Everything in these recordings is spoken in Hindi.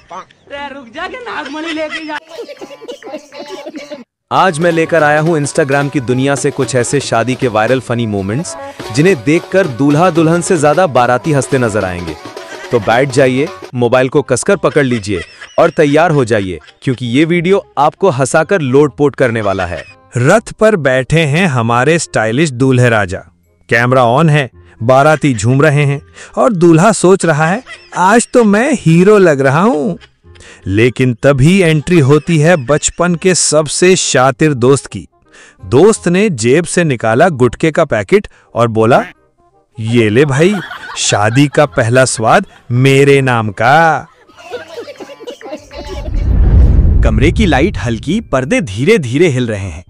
रुक जा के नागमणि लेके जा। आज मैं लेकर आया हूं इंस्टाग्राम की दुनिया से कुछ ऐसे शादी के वायरल फनी मोमेंट्स जिन्हें देखकर दूल्हा दुल्हन से ज्यादा बाराती हंसते नजर आएंगे। तो बैठ जाइए, मोबाइल को कसकर पकड़ लीजिए और तैयार हो जाइए, क्योंकि ये वीडियो आपको हंसाकर लोटपोट करने वाला है। रथ पर बैठे हैं हमारे स्टाइलिश दूल्हे राजा। कैमरा ऑन है, बाराती झूम रहे हैं और दूल्हा सोच रहा है आज तो मैं हीरो लग रहा हूं। लेकिन तभी एंट्री होती है बचपन के सबसे शातिर दोस्त की। दोस्त ने जेब से निकाला गुटखे का पैकेट और बोला, ये ले भाई, शादी का पहला स्वाद मेरे नाम का। कमरे की लाइट हल्की, पर्दे धीरे धीरे हिल रहे हैं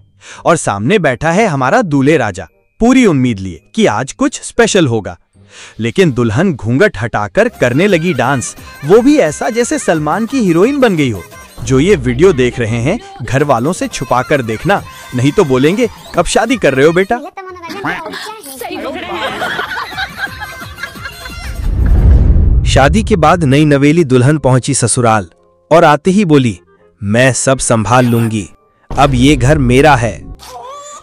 और सामने बैठा है हमारा दूल्हे राजा, पूरी उम्मीद लिए कि आज कुछ स्पेशल होगा। लेकिन दुल्हन घूंघट हटाकर करने लगी डांस, वो भी ऐसा जैसे सलमान की हीरोइन बन गई हो। जो ये वीडियो देख रहे हैं घर वालों से छुपाकर देखना, नहीं तो बोलेंगे कब शादी कर रहे हो बेटा। शादी के बाद नई नवेली दुल्हन पहुंची ससुराल और आते ही बोली, मैं सब संभाल लूंगी, अब ये घर मेरा है।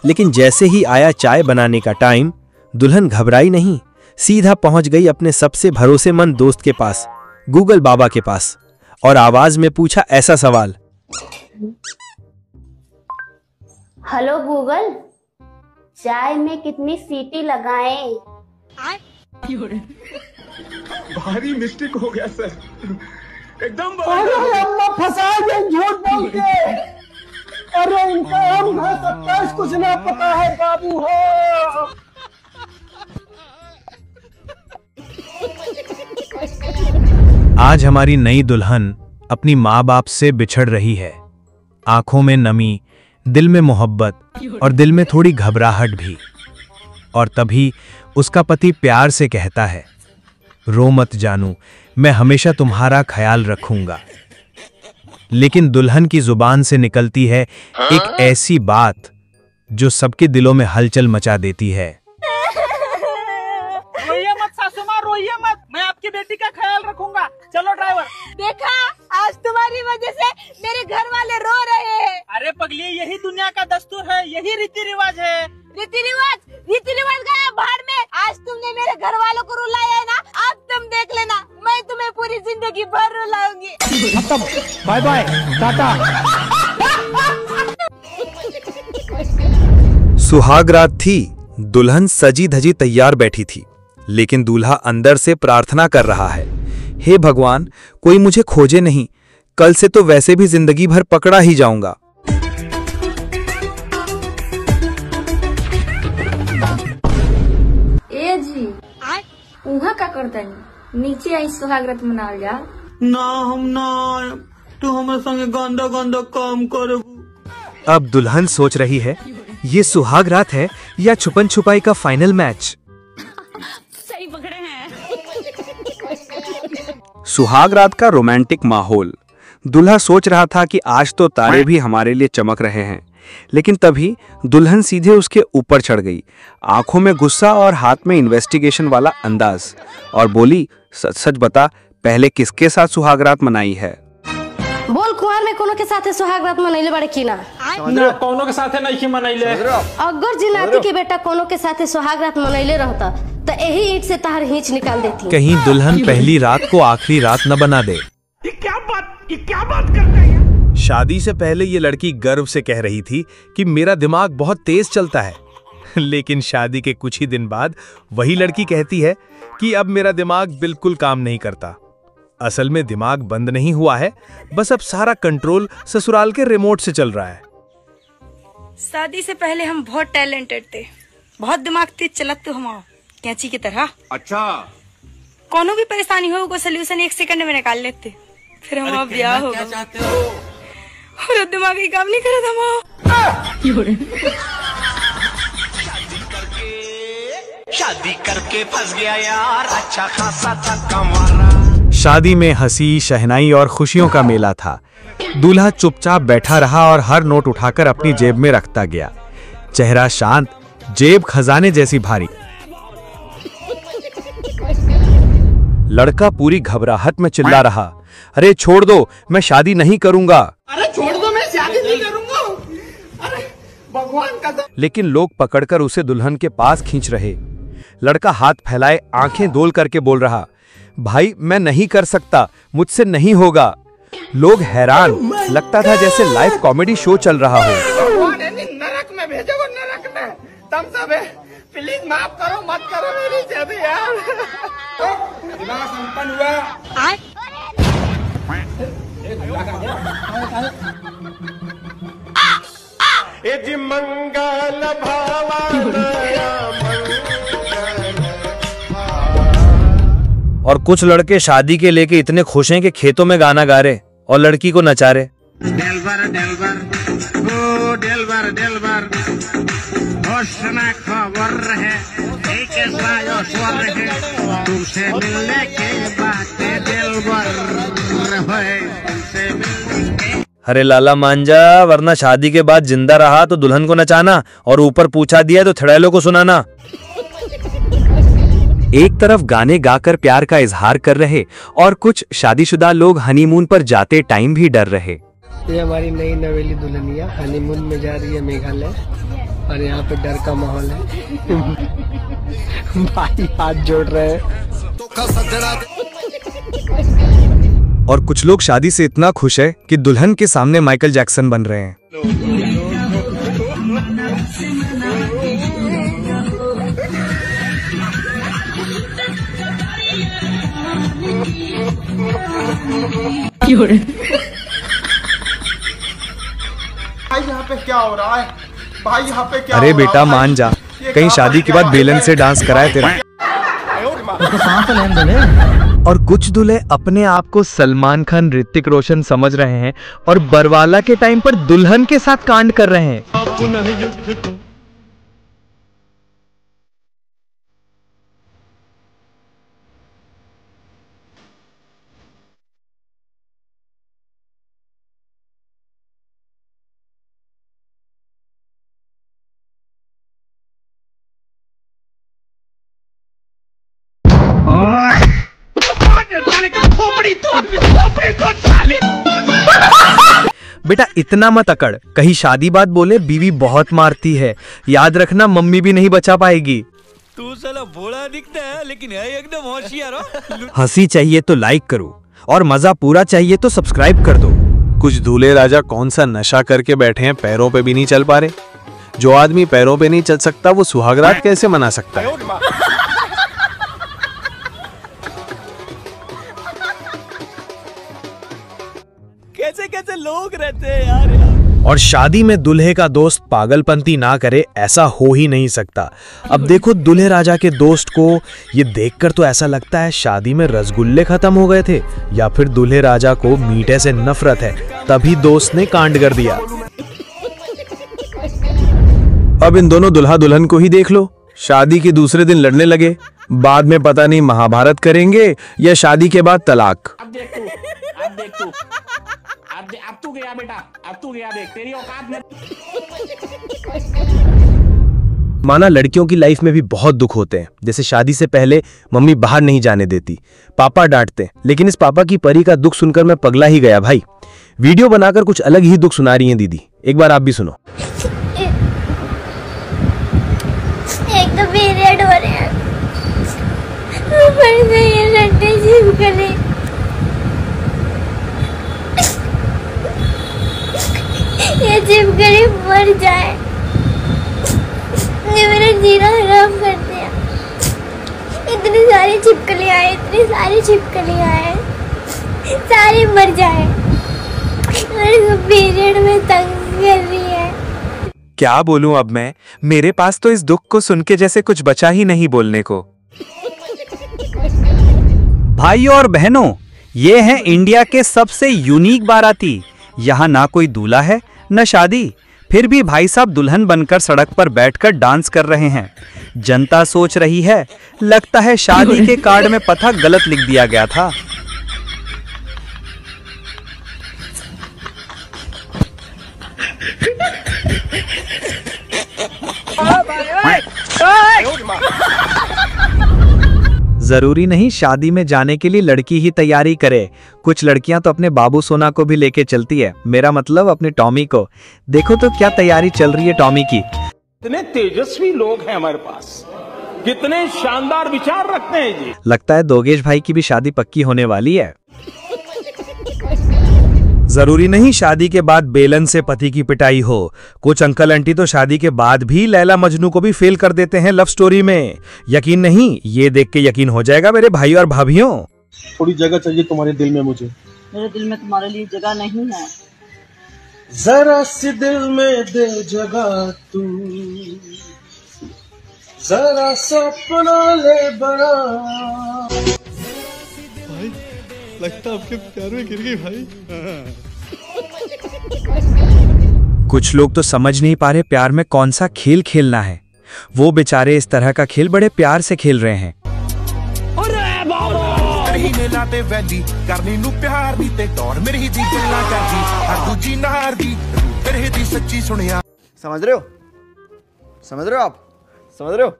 लेकिन जैसे ही आया चाय बनाने का टाइम, दुल्हन घबराई नहीं, सीधा पहुंच गई अपने सबसे भरोसेमंद दोस्त के पास, गूगल बाबा के पास, और आवाज में पूछा ऐसा सवाल, हेलो गूगल, चाय में कितनी सीटी लगाएं? भारी मिस्टेक हो गया सर, एकदम फंसा गए झूठ बोल के। अरे इनका हम है 27 कुछ ना पता है बाबू हो। आज हमारी नई दुल्हन अपनी माँ बाप से बिछड़ रही है। आंखों में नमी, दिल में मोहब्बत और दिल में थोड़ी घबराहट भी। और तभी उसका पति प्यार से कहता है, रो मत जानू, मैं हमेशा तुम्हारा ख्याल रखूंगा। लेकिन दुल्हन की जुबान से निकलती है एक ऐसी बात जो सबके दिलों में हलचल मचा देती है। रोइए मत सासू माँ, रोइए मत, मैं आपकी बेटी का ख्याल रखूंगा। चलो ड्राइवर। देखा, आज तुम्हारी वजह से मेरे घर वाले रो रहे हैं। अरे पगली, यही दुनिया का दस्तूर है, यही रीति रिवाज है। रीति रिवाज गया बाहर में। आज तुमने मेरे घर वालों को रुलाया है ना, अब तुम देख लेना, मैं तुम्हें पूरी जिंदगी भर रुलाऊंगी। Bye bye, Tata. सुहाग रात थी, दुल्हन सजी धजी तैयार बैठी थी, लेकिन दूल्हा अंदर से प्रार्थना कर रहा है, हे भगवान, कोई मुझे खोजे नहीं, कल से तो वैसे भी जिंदगी भर पकड़ा ही जाऊंगा। ए जी, उहाँ का करता नहीं, नीचे आई सुहागरात मनाल जा। ना हम ना, तू हमारे संगे गंदा गंदा काम करे। अब दुल्हन सोच रही है, ये सुहाग रात है या छुपन छुपाई का फाइनल मैच। सही पकड़े हैं। सुहाग रात का रोमांटिक माहौल। दूल्हा सोच रहा था कि आज तो तारे भी हमारे लिए चमक रहे हैं, लेकिन तभी दुल्हन सीधे उसके ऊपर चढ़ गई, आंखों में गुस्सा और हाथ में इन्वेस्टिगेशन वाला अंदाज, और बोली, सच सच बता, पहले किसके साथ सुहाग रात मनाई है? बोल, कुआर में कोनो के साथे सुहाग रात मनैले बाड़े की ना? ना, कोनो के साथे नहीं की मनैले। अगर जिनाती के बेटा कोनो के साथे सुहाग रात मनैले रहता तो यही ईंट से तार हिंच निकाल देती। कहीं दुल्हन पहली रात को आखिरी रात न बना दे। ये क्या बात कर रहे हैं? शादी से पहले ये लड़की गर्व से कह रही थी कि मेरा दिमाग बहुत तेज चलता है, लेकिन शादी के कुछ ही दिन बाद वही लड़की कहती है कि अब मेरा दिमाग बिल्कुल काम नहीं करता। असल में दिमाग बंद नहीं हुआ है, बस अब सारा कंट्रोल ससुराल के रिमोट से चल रहा है। शादी से पहले हम बहुत टैलेंटेड थे, बहुत दिमाग तेज चलत हम कैंची की तरह। अच्छा, कोनो भी परेशानी हो वो सोल्यूशन 1 सेकंड में निकाल लेते। फिर हम अब ब्याह हो गया, और दिमाग ही काम नहीं करता हम। शादी करके फंस गया यार, अच्छा खासा था कमारा। शादी में हंसी, शहनाई और खुशियों का मेला था। दूल्हा चुपचाप बैठा रहा और हर नोट उठाकर अपनी जेब में रखता गया। चेहरा शांत, जेब खजाने जैसी भारी। लड़का पूरी घबराहट में चिल्ला रहा, अरे छोड़ दो, मैं शादी नहीं करूंगा। अरे छोड़ दो, मैं शादी नहीं करूंगा। अरे भगवान का। लेकिन लोग पकड़कर उसे दुल्हन के पास खींच रहे। लड़का हाथ फैलाए आंखें दोल करके बोल रहा, भाई मैं नहीं कर सकता, मुझसे नहीं होगा। लोग हैरान, लगता था जैसे लाइव कॉमेडी शो चल रहा हो। नरक में भेजो, वो नरक में। तुम सब प्लीज माफ करो, मत करो मेरी शादी यार। विवाह संपन्न हुआ। जी मंगल और कुछ लड़के शादी के लेके इतने खुश हैं कि खेतों में गाना गा रहे और लड़की को नचा रहे। डेलबर डेलबर ओ डेलबर डेलबर होशना खबर है, एक ऐसा स्वर है, तुमसे मिलने के बाद डेलबर होए, तुमसे मिलने के। अरे लाला मान जा, वरना शादी के बाद जिंदा रहा तो दुल्हन को नचाना और ऊपर पूछा दिया तो थड़ैलों को सुनाना। एक तरफ गाने गाकर प्यार का इजहार कर रहे और कुछ शादीशुदा लोग हनीमून पर जाते टाइम भी डर रहे। ये हमारी नई नवेली दुल्हनिया हनीमून में जा रही है मेघालय, और यहाँ पे डर का माहौल है। भाई हाथ जोड़ रहे हैं। और कुछ लोग शादी से इतना खुश है कि दुल्हन के सामने माइकल जैक्सन बन रहे हैं। भाई यहाँ पे क्या हो रहा है? भाई यहाँ पे क्या अरे हो रहा बेटा है? मान जा, कहीं शादी के बाद बेलन से डांस कराए तेरा। और कुछ दूल्हे अपने आप को सलमान खान, ऋतिक रोशन समझ रहे हैं और बरवाला के टाइम पर दुल्हन के साथ कांड कर रहे हैं। बेटा इतना मत अकड़, कहीं शादी बात बोले बीवी बहुत मारती है, याद रखना मम्मी भी नहीं बचा पाएगी। तू साला भोला दिखता है लेकिन है एकदम होशियार हो। हंसी चाहिए तो लाइक करो और मजा पूरा चाहिए तो सब्सक्राइब कर दो। कुछ दूल्हे राजा कौन सा नशा करके बैठे हैं, पैरों पे भी नहीं चल पा रहे। जो आदमी पैरों पे नहीं चल सकता वो सुहागरात कैसे मना सकता है। कैसे कैसे लोग रहते हैं यार। और शादी में दूल्हे का दोस्त पागलपंती ना करे ऐसा हो ही नहीं सकता। अब देखो दूल्हे राजा के दोस्त को ये देखकर तो ऐसा लगता है शादी में रसगुल्ले खत्म हो गए थे या फिर दूल्हे राजा को मीठे से नफरत है, तभी दोस्त ने कांड कर दिया। अब इन दोनों दुल्हा दुल्हन को ही देख लो, शादी के दूसरे दिन लड़ने लगे, बाद में पता नहीं महाभारत करेंगे या शादी के बाद तलाक। अब तू गया बेटा, अब तू गया, देख तेरी औकात में। माना लड़कियों की लाइफ में भी बहुत दुख होते हैं, जैसे शादी से पहले मम्मी बाहर नहीं जाने देती, पापा डांटते, लेकिन इस पापा की परी का दुख सुनकर मैं पगला ही गया भाई। वीडियो बनाकर कुछ अलग ही दुख सुना रही हैं दीदी, एक बार आप भी सुनो। एक तो पीरियड हो रहे हैं, ऊपर से ये लड्डू छिपकली, ये छिपकली मर जाए, ये मेरा जीना हराम कर दिया। इतनी सारी छिपकलियां हैं, इतनी सारी छिपकलियां हैं, सारी मर जाए। मेरे पीरियड में तंग कर रही है। क्या बोलूं अब मैं, मेरे पास तो इस दुख को सुन के जैसे कुछ बचा ही नहीं बोलने को। भाइयों और बहनों, ये हैं इंडिया के सबसे यूनिक बाराती। यहाँ ना कोई दूल्हा है न शादी, फिर भी भाई साहब दुल्हन बनकर सड़क पर बैठकर डांस कर रहे हैं। जनता सोच रही है, लगता है शादी के कार्ड में पता गलत लिख दिया गया था। जरूरी नहीं शादी में जाने के लिए लड़की ही तैयारी करे, कुछ लड़कियां तो अपने बाबू सोना को भी लेके चलती है, मेरा मतलब अपने टॉमी को। देखो तो क्या तैयारी चल रही है टॉमी की। कितने तेजस्वी लोग हैं हमारे पास, कितने शानदार विचार रखते हैं जी। लगता है दोगेश भाई की भी शादी पक्की होने वाली है। जरूरी नहीं शादी के बाद बेलन से पति की पिटाई हो, कुछ अंकल आंटी तो शादी के बाद भी लैला मजनू को भी फेल कर देते हैं लव स्टोरी में। यकीन नहीं, ये देख के यकीन हो जाएगा मेरे भाई और भाभियों। थोड़ी जगह चाहिए तुम्हारे दिल में मुझे। मेरे दिल में तुम्हारे लिए जगह नहीं है। जरा सी दिल में दे जगह तू, जरा सपना ले बड़ा। भाई लगता आपके प्यार में गिर गई भाई। कुछ लोग तो समझ नहीं पा रहे प्यार में कौन सा खेल खेलना है। वो बेचारे इस तरह का खेल बड़े प्यार से खेल रहे हैं। समझ रहे हो? समझ रहे हो आप? समझ रहे हो?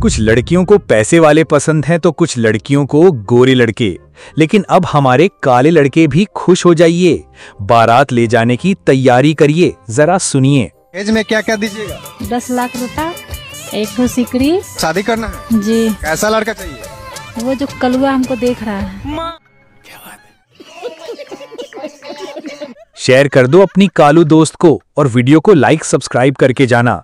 कुछ लड़कियों को पैसे वाले पसंद हैं तो कुछ लड़कियों को गोरे लड़के, लेकिन अब हमारे काले लड़के भी खुश हो जाइए। बारात ले जाने की तैयारी करिए, जरा सुनिए। एज में क्या क्या दीजिएगा? 10 लाख रुपया, 1 ठो सिकड़ी। शादी करना है जी। कैसा लड़का चाहिए? वो जो कलुआ हमको देख रहा है। शेयर कर दो अपनी कालू दोस्त को और वीडियो को लाइक सब्सक्राइब करके जाना।